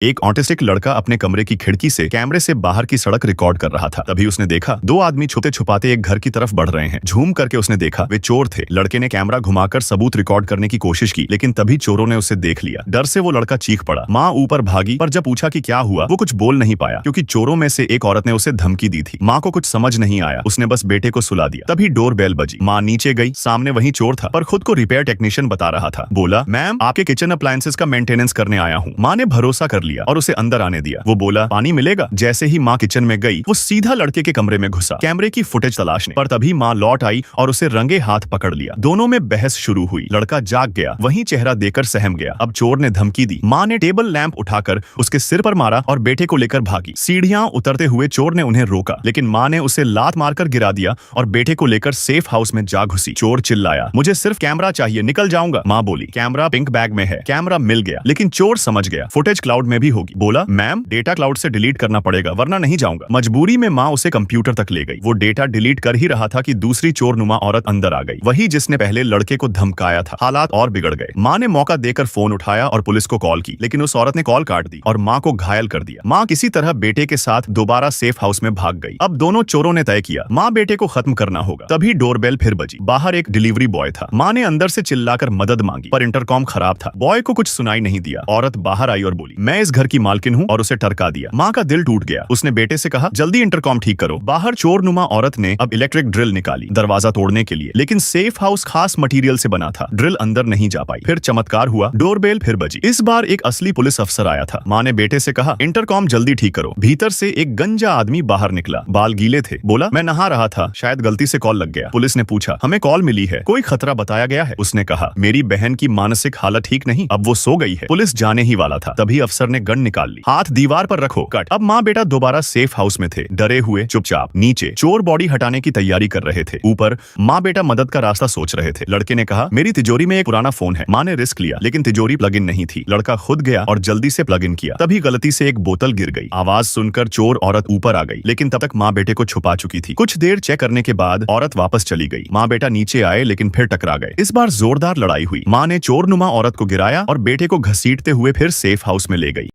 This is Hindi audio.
एक ऑटिस्टिक लड़का अपने कमरे की खिड़की से कैमरे से बाहर की सड़क रिकॉर्ड कर रहा था। तभी उसने देखा दो आदमी छुपते छुपाते एक घर की तरफ बढ़ रहे हैं। झूम करके उसने देखा वे चोर थे। लड़के ने कैमरा घुमाकर सबूत रिकॉर्ड करने की कोशिश की, लेकिन तभी चोरों ने उसे देख लिया। डर से वो लड़का चीख पड़ा। माँ ऊपर भागी, पर जब पूछा कि क्या हुआ वो कुछ बोल नहीं पाया, क्योंकि चोरों में से एक औरत ने उसे धमकी दी थी। माँ को कुछ समझ नहीं आया, उसने बस बेटे को सुला दिया। तभी डोर बेल बजी। माँ नीचे गई, सामने वही चोर था, पर खुद को रिपेयर टेक्नीशियन बता रहा था। बोला, मैम आपके किचन अप्लायंसेस का मेंटेनेंस करने आया हूँ। माँ ने भरोसा कर लिया और उसे अंदर आने दिया। वो बोला, पानी मिलेगा? जैसे ही माँ किचन में गई, वो सीधा लड़के के कमरे में घुसा कैमरे की फुटेज तलाशने। पर तभी माँ लौट आई और उसे रंगे हाथ पकड़ लिया। दोनों में बहस शुरू हुई। लड़का जाग गया, वहीं चेहरा देकर सहम गया। अब चोर ने धमकी दी। माँ ने टेबल लैंप उठाकर उसके सिर पर मारा और बेटे को लेकर भागी। सीढ़ियां उतरते हुए चोर ने उन्हें रोका, लेकिन माँ ने उसे लात मारकर गिरा दिया और बेटे को लेकर सेफ हाउस में जा घुसी। चोर चिल्लाया, मुझे सिर्फ कैमरा चाहिए, निकल जाऊंगा। माँ बोली, कैमरा पिंक बैग में है। कैमरा मिल गया, लेकिन चोर समझ गया फुटेज क्लाउड में भी होगी। बोला, मैम डेटा क्लाउड से डिलीट करना पड़ेगा, वरना नहीं जाऊंगा। मजबूरी में माँ उसे कंप्यूटर तक ले गई। वो डेटा डिलीट कर ही रहा था कि दूसरी चोरनुमा औरत अंदर आ गई, वही जिसने पहले लड़के को धमकाया था। हालात और बिगड़ गए। माँ ने मौका देकर फोन उठाया और पुलिस को कॉल की, लेकिन उस औरत ने कॉल काट दी और माँ को घायल कर दिया। माँ किसी तरह बेटे के साथ दोबारा सेफ हाउस में भाग गई। अब दोनों चोरों ने तय किया, माँ बेटे को खत्म करना होगा। तभी डोरबेल फिर बजी। बाहर एक डिलीवरी बॉय था। माँ ने अंदर से चिल्लाकर मदद मांगी, पर इंटरकॉम खराब था। बॉय को कुछ सुनाई नहीं दिया। औरत बाहर आई और बोली, मैं इस घर की मालकिन हूँ, और उसे टरका दिया। माँ का दिल टूट गया। उसने बेटे से कहा, जल्दी इंटरकॉम ठीक करो। बाहर चोरनुमा औरत ने अब इलेक्ट्रिक ड्रिल निकाली दरवाजा तोड़ने के लिए, लेकिन सेफ हाउस खास मटेरियल से बना था। ड्रिल अंदर नहीं जा पाई। फिर चमत्कार हुआ, डोरबेल फिर बजी। इस बार एक असली पुलिस अफसर आया था। माँ ने बेटे से कहा, इंटरकॉम जल्दी ठीक करो। भीतर से एक गंजा आदमी बाहर निकला। बाल गीले थे। बोला, मैं नहा रहा था, शायद गलती से कॉल लग गया। पुलिस ने पूछा, हमें कॉल मिली है, कोई खतरा बताया गया है? उसने कहा, मेरी बहन की मानसिक हालत ठीक नहीं, अब वो सो गई है। पुलिस जाने ही वाला था, तभी अफसर ने गन निकाल ली। हाथ दीवार पर रखो, कट। अब माँ बेटा दोबारा सेफ हाउस में थे, डरे हुए, चुपचाप। नीचे चोर बॉडी हटाने की तैयारी कर रहे थे। ऊपर माँ बेटा मदद का रास्ता सोच रहे थे। लड़के ने कहा, मेरी तिजोरी में एक पुराना फोन है। माँ ने रिस्क लिया, लेकिन तिजोरी प्लग इन नहीं थी। लड़का खुद गया और जल्दी से प्लग इन किया। तभी गलती से एक बोतल गिर गई। आवाज सुनकर चोर औरत ऊपर आ गई, लेकिन तब तक माँ बेटे को छुपा चुकी थी। कुछ देर चेक करने के बाद औरत वापस चली गई। माँ बेटा नीचे आए, लेकिन फिर टकरा गए। इस बार जोरदार लड़ाई हुई। माँ ने चोरनुमा औरत को गिराया और बेटे को घसीटते हुए फिर सेफ हाउस में ले गई।